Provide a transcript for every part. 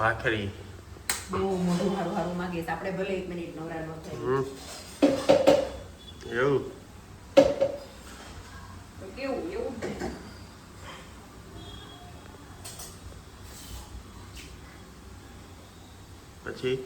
ભાખરી બહુ મોઢું હારું હારું માંગીશ આપણે ભલે 1 મિનિટ નવરા ન થાય એવું તો કેવું એવું જ ને. પછી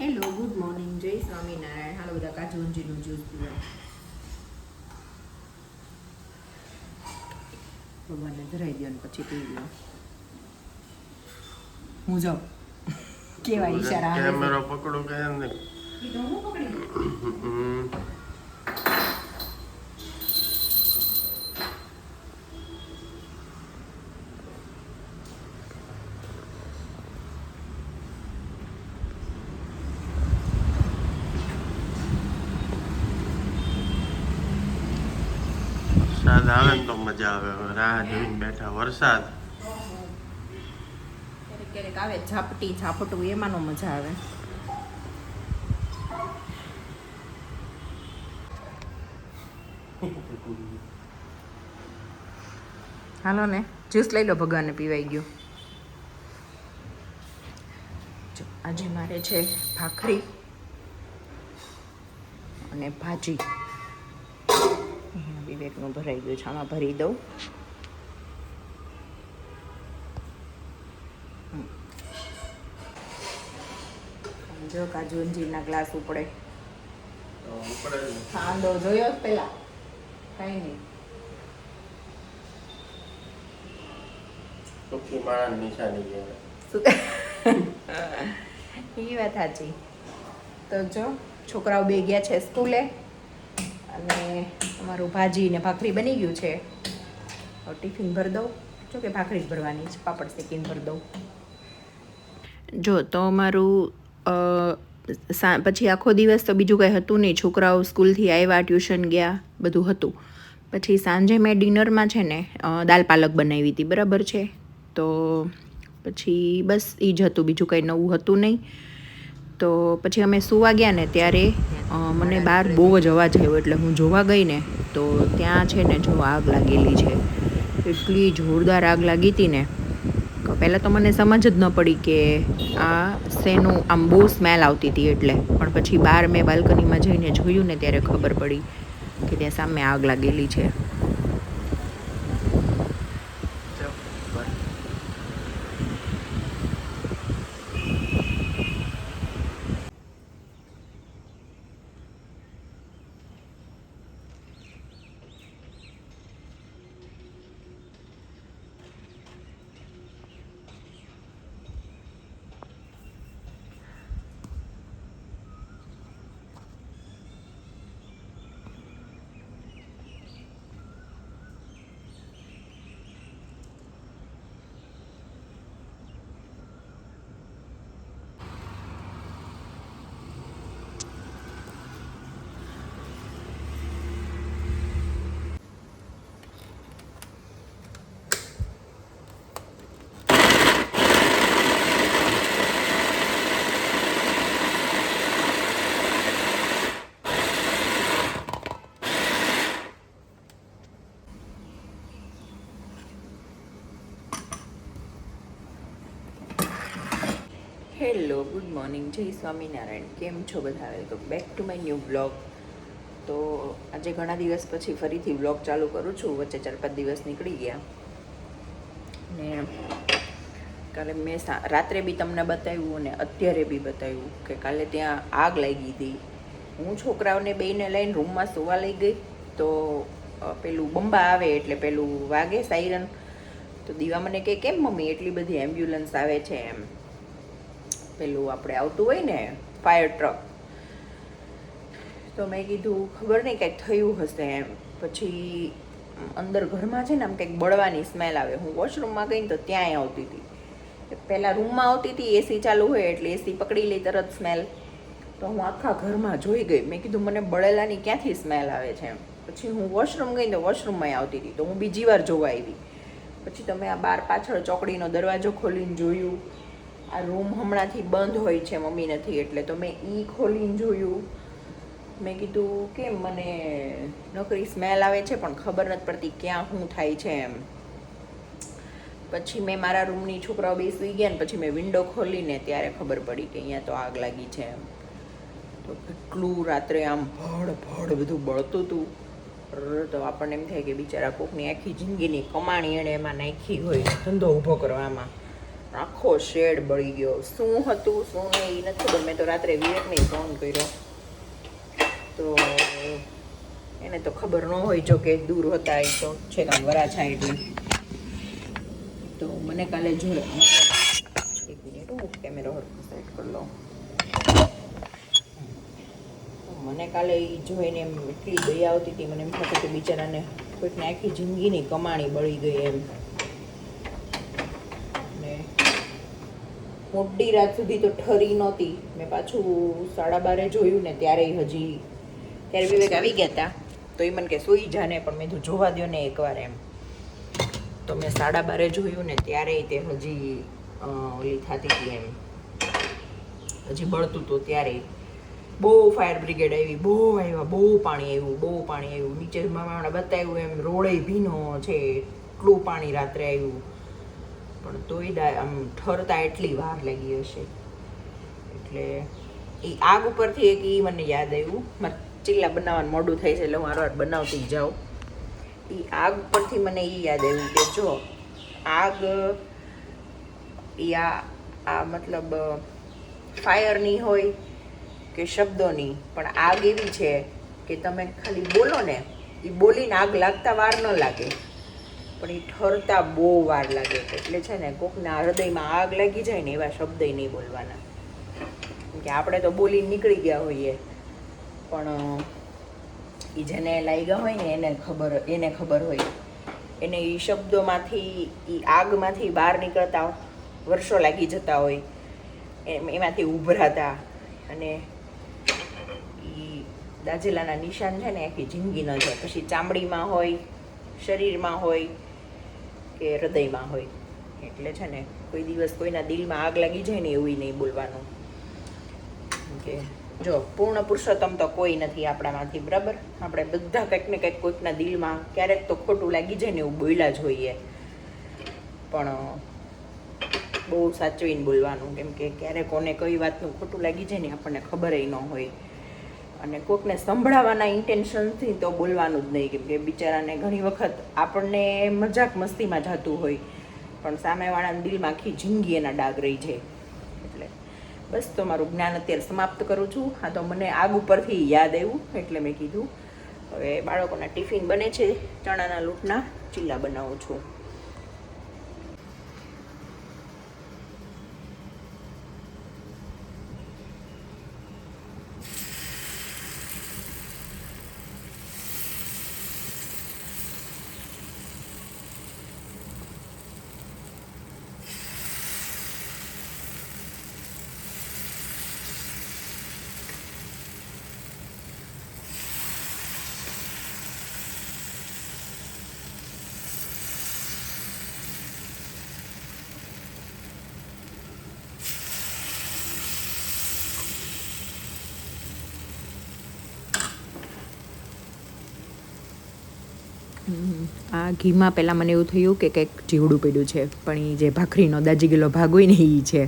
હેલો ગુડ મોર્નિંગ જય સ્વામિનારાયણ. હાલો બધા કાજુ અંજીરનું જ્યુસ પીવા. ભગવાનને ધરાઈ દો ને પછી પી લો. હું જાઉં કેવા ઈશારા આવે છે. કેમેરો પકડો કે એમ નહીં ઈ તો હું પકડી લઉં. વરસાદ આવે ને તો મજા આવે. હવે રાહ જોઈને બેઠા વરસાદ. ક્યારેક ક્યારેક આવે ઝાપટી ઝાપટું એમાં નો મજા આવે. હાલો ને જ્યુસ લઈ લો ભગવાનને પીવાઈ ગયું. જો આજે મારે છે ભાખરી અને ભાજી. વિવેકનું ભરાઈ ગયું છે આમાં ભરી દઉં. જો કાજુ અંજીરના ગ્લાસ ઉપડે. ખાંડો જોયો જ પેલા કઈ નહીં. સુખી માણસ નિશાની કહેવાય. એ વાત સાચી. તો જો છોકરાઓ બે ગયા છે સ્કૂલે અને અમારું ભાજી ને ભાખરી બની ગયું છે. હવે ટિફિન ભરી દઉં. જો કે ભાખરી જ ભરવાની છે, પાપડ શેકીને ભરી દઉં. જો તો અમારું પછી આખો દિવસ તો બીજું કંઈ હતું નહીં. છોકરાઓ સ્કૂલથી આવ્યા, ટ્યુશન ગયા, બધું હતું. પછી સાંજે મેં ડિનરમાં છે ને દાલ પાલક બનાવી હતી, બરાબર છે. તો પછી બસ એ જ હતું, બીજું કંઈ નવું હતું નહીં. તો પછી અમે સૂવા ગયા ને ત્યારે મને બહાર બહુ જ અવાજ આવ્યો. એટલે હું જોવા ગઈ ને તો ત્યાં છે ને જો આગ લાગેલી છે. એટલી જોરદાર આગ લાગી હતી ને પહેલાં તો મને સમજ જ ન પડી કે આ શેનું આમ બહુ સ્મેલ આવતી હતી એટલે. પણ પછી બહાર મેં બાલ્કનીમાં જઈને જોયું ને ત્યારે ખબર પડી કે ત્યાં સામે આગ લાગેલી છે. હેલો ગુડ મોર્નિંગ જય સ્વામિનારાયણ. કેમ છો બધા? Welcome back to my new blog. તો આજે ઘણા દિવસ પછી ફરીથી બ્લોગ ચાલુ કરું છું. વચ્ચે 4-5 દિવસ નીકળી ગયા ને કાલે મેં રાત્રે બી તમને બતાવ્યું અને અત્યારે બી બતાવ્યું કે કાલે ત્યાં આગ લાગી હતી. હું છોકરાઓને બેયને લઈને રૂમમાં સુવા લઈ ગઈ તો પેલું બંબા આવે એટલે પેલું વાગે સાયરન. તો દીવા મને કહે કેમ મમ્મી એટલી બધી એમ્બ્યુલન્સ આવે છે એમ. પેલું આપણે આવતું હોય ને ફાયર ટ્રક. તો મેં કીધું ખબર નહીં કંઈક થયું હશે એમ. પછી અંદર ઘરમાં છે ને આમ કંઈક બળવાની સ્મેલ આવે. હું વોશરૂમમાં ગઈ ને તો ત્યાંય આવતી હતી. પહેલાં રૂમમાં આવતી હતી, એસી ચાલુ હોય એટલે એસી પકડી લઈ તરત સ્મેલ. તો હું આખા ઘરમાં જોઈ ગઈ. મેં કીધું મને બળેલાની ક્યાંથી સ્મેલ આવે છે એમ. પછી હું વોશરૂમ ગઈ તો વોશરૂમમાં આવતી હતી. તો હું બીજી વાર જોવા આવી. પછી તો મેં આ બહાર પાછળ ચોકડીનો દરવાજો ખોલીને જોયું. આ રૂમ હમણાંથી બંધ હોય છે, મમ્મી નથી એટલે. તો મેં ખોલીને જોયું. મેં કીધું કેમ મને નોકરી સ્મેલ આવે છે પણ ખબર નથી પડતી ક્યાં શું થાય છે એમ. પછી મેં મારા રૂમની છોકરાઓ બે સૂઈ ગયા ને પછી મેં વિન્ડો ખોલીને ત્યારે ખબર પડી કે અહીંયા તો આગ લાગી છે એમ. તો કેટલું રાત્રે આમ ભડ બધું બળતું હતું. તો આપણને એમ થાય કે બિચારા કોકની આખી જિંદગીની કમાણી એણે એમાં નાખી હોય ધંધો ઊભો કરવામાં. આખો શેડ બળી ગયો. શું હતું શું નહીં એ નથી ખબર. મેં તો રાત્રે વિવેકને ફોન કર્યો તો એને તો ખબર ન હોય, જો કે દૂર હતા એ તો છે કામ વરાછા એટલે. તો મને કાલે જોયો, એક મિનિટ હું કેમેરો સેટ કરી લઉં. મને કાલે એ જોઈને એમ એટલી દયા આવતી હતી, મને એમ થતું કે બિચારાને કોઈકને આખી જિંદગીની કમાણી બળી ગઈ એમ. ને મોટી રાત સુધી તો ઠરી નહોતી. મેં પાછું 12:30 જોયું ને ત્યારે વિવેક આવી ગયા હતા. તો એ મને કે સૂઈ જાને, પણ મેં તો જોવા દો ને એકવાર એમ. તો મેં 12:30 જોયું ને ત્યારે તે હજી ઓલી થતી હતી એમ, હજી બળતું હતું. ત્યારે બહુ ફાયર બ્રિગેડ આવી, બહુ આવ્યા, બહુ પાણી આવ્યું. નીચે મામા બતાવ્યું એમ રોડે ભીનો છે, એટલું પાણી રાત્રે આવ્યું. પણ તોય આમ ઠરતા એટલી વાર લાગી હશે. એટલે એ આગ ઉપરથી એક એ મને યાદ આવ્યું. ચીલા બનાવવાનું મોડું થાય છે એટલે હું વારવાર બનાવતી જાઉં. એ આગ પરથી મને એ યાદ આવ્યું કે જો આગ આ મતલબ ફાયરની હોય કે શબ્દોની, પણ આગ એવી છે કે તમે ખાલી બોલો ને, એ બોલીને આગ લાગતા વાર ન લાગે, પણ એ ઠરતા બહુ વાર લાગે. એટલે છે ને કોકના હૃદયમાં આગ લાગી જાય ને એવા શબ્દ નહીં બોલવાના. કે આપણે તો બોલીને નીકળી ગયા હોઈએ, પણ એ જેને લાગ્યા હોય ને એને ખબર હોય. એને એ શબ્દોમાંથી, એ આગમાંથી બહાર નીકળતા વર્ષો લાગી જતા હોય, એમાંથી ઉભરાતા. અને એ દાજેલાના નિશાન છે ને આખી જિંદગી ન જાય. પછી ચામડીમાં હોય, શરીરમાં હોય કે હૃદયમાં હોય. એટલે છે ને કોઈ દિવસ કોઈના દિલમાં આગ લાગી જાય ને એવું નહીં બોલવાનું. કે જો પૂર્ણ પુરુષોત્તમ તો કોઈ નથી આપણામાંથી, બરાબર? આપણે બધા કંઈક ને કંઈક કોઈકના દિલમાં ક્યારેક તો ખોટું લાગી જાય ને એવું બોલ્યા જ હોઈએ. પણ બહુ સાચવીને બોલવાનું, કેમ કે ક્યારેક કોને કઈ વાતનું ખોટું લાગી જાય ને આપણને ખબર ન હોય. અને કોઈકને સંભળાવવાના ઇન્ટેન્શનથી તો બોલવાનું જ નહીં, કેમ કે બિચારાને ઘણી વખત આપણને મજાક મસ્તીમાં જતું હોય, પણ સામેવાળાના દિલમાં આખી જિંદગી એના ડાઘ રહી જાય. એટલે બસ, તો મારું જ્ઞાન અત્યારે સમાપ્ત કરું છું. હા, તો મને આગ ઉપરથી યાદ આવ્યું એટલે મેં કીધું. હવે બાળકોના ટિફિન બને છે, ચણાના લોટના ચીલા બનાવું છું. આ ઘીમાં પહેલાં મને એવું થયું કે કંઈક જીવડું પડ્યું છે, પણ એ જે ભાખરીનો દાજી ગયેલો ભાગ હોય ને એ છે.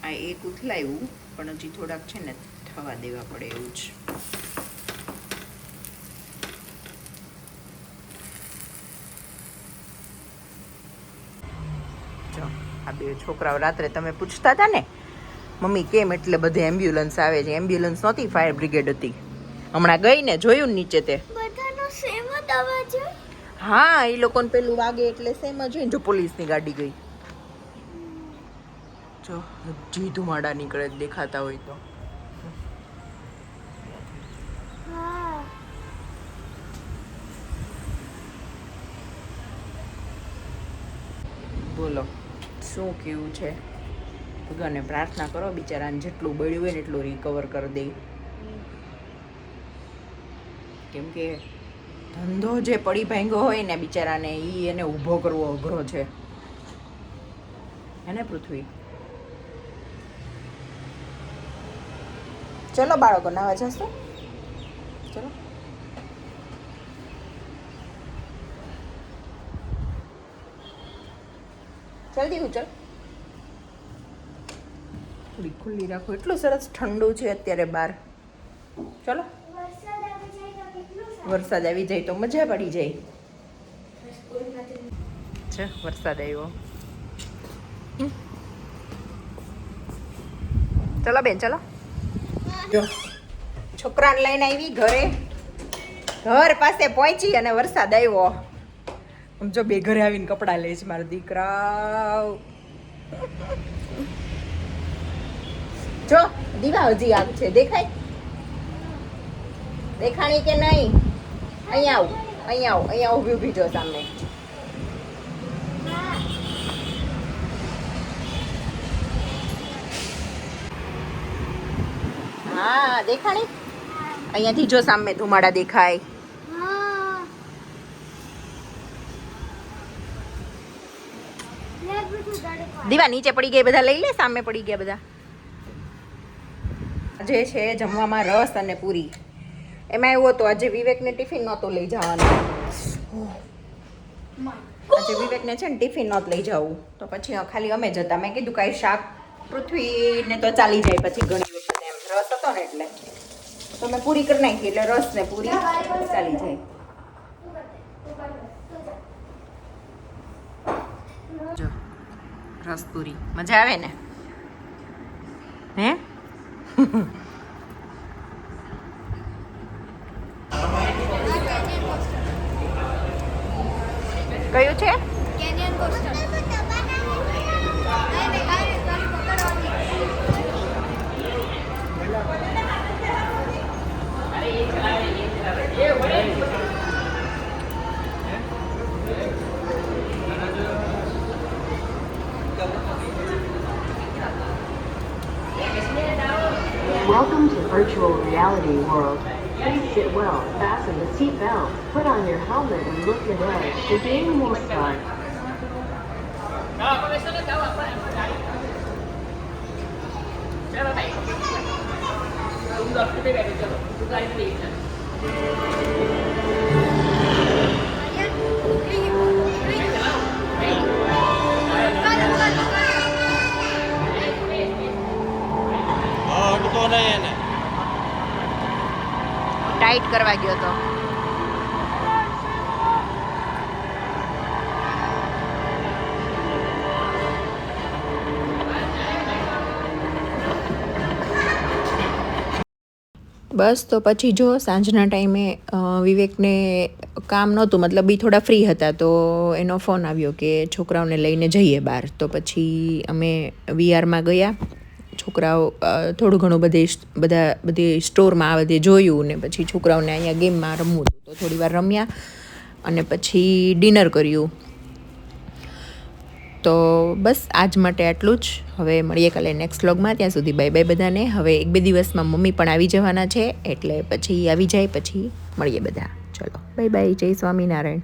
આ એક ઉથલાયું, પણ હજી થોડાક છે ને થવા દેવા પડે એવું જ. આ બે છોકરાઓ રાત્રે તમે પૂછતા હતા ને મમ્મી કેમ એટલે બધે એમ્બ્યુલન્સ આવે છે. એમ્બ્યુલન્સ નહોતી, ફાયર બ્રિગેડ હતી. હમણાં ગઈ ને જોયું નીચે તે બધાનો સેમ જ અવાજ. હા, એ લોકોને પેલું વાગે એટલે સેમ જ હોય ને. જો પોલીસની ગાડી ગઈ, જો હજી ધુમાડા નીકળે દેખાતા હોય તો. બોલો શું કેવું છે? ભગવાનને પ્રાર્થના કરો બિચારાને જેટલું બળ્યું હોય ને એટલું રિકવર કરી દે. કેમ કે ધંધો જે પડી ભાંગ્યો હોય ને બિચારાને એને ઊભો કરવો અઘરો છે. હે ને પૃથ્વી? ચલો બાળકો નાવા જશો, ચલો. જલ્દી ઉચલ, થોડી ખુલ્લી રાખો. એટલું સરસ ઠંડુ છે અત્યારે બહાર. ચલો, વરસાદ આવી જાય તો મજા પડી જાય છે. વરસાદ આવ્યો. ચલો બેન, ચલો. જો છોકરાને લઈને આવી ઘરે, ઘર પાસે પહોંચી અને વરસાદ આવ્યો. આમ જો બે ઘરે આવીને કપડાં લે છે મારા દીકરા. જો દીવા હજી આગ છે, દેખાય? દેખાણી કે નહીં? અહીંયા આવું, અહીંયા આવું, અહીંયા ઊભી ઊભી જો સામે. હા દેખાણી? અહીંયાથી જો સામે ધુમાડા દેખાય. દીવા નીચે પડી ગઈ, બધા લઈ લે. સામે પડી ગયા બધા. જે છે જમવામાં રસ અને પૂરી. એમાં એવું હતું આજે વિવેકને ટિફિન નહોતો લઈ જવાનું. આજે વિવેકને છે ને ટિફિન નહોતું લઈ જવું, તો પછી ખાલી અમે જ હતા. મેં કીધું કાંઈ શાક પૃથ્વીને તો ચાલી જાય પછી ઘણી વખત એમ. રસ હતો ને એટલે તો મેં પૂરી કરી નાખી, એટલે રસ ને પૂરી ચાલી જાય. જો રસ પૂરી મજા આવે ને? હે કયું છે? Canyon coaster. Welcome to virtual reality world. Please sit well, fasten the seat belt, put on your helmet and look ahead. The game will start. Tight કરવા ગયો તો. બસ તો પછી જો સાંજના ટાઈમે વિવેકને કામ નહોતું, મતલબ એ થોડા ફ્રી હતા, તો એનો ફોન આવ્યો કે છોકરાઓને લઈને જઈએ બહાર. તો પછી અમે વીઆરમાં ગયા. છોકરાઓ થોડું ઘણું બધી સ્ટોરમાં આ બધે જોયું ને પછી છોકરાઓને અહીંયા ગેમમાં રમવું હતું તો થોડી વાર રમ્યા અને પછી ડિનર કર્યું. તો બસ આજ માટે આટલું જ. હવે મળીએ કાલે નેક્સ્ટ વ્લોગમાં. ત્યાં સુધી બાય બાય બધાને. હવે 1-2 દિવસમાં મમ્મી પણ આવી જવાના છે, એટલે પછી આવી જાય પછી મળીએ બધા. ચલો બાય બાય. જય સ્વામિનારાયણ.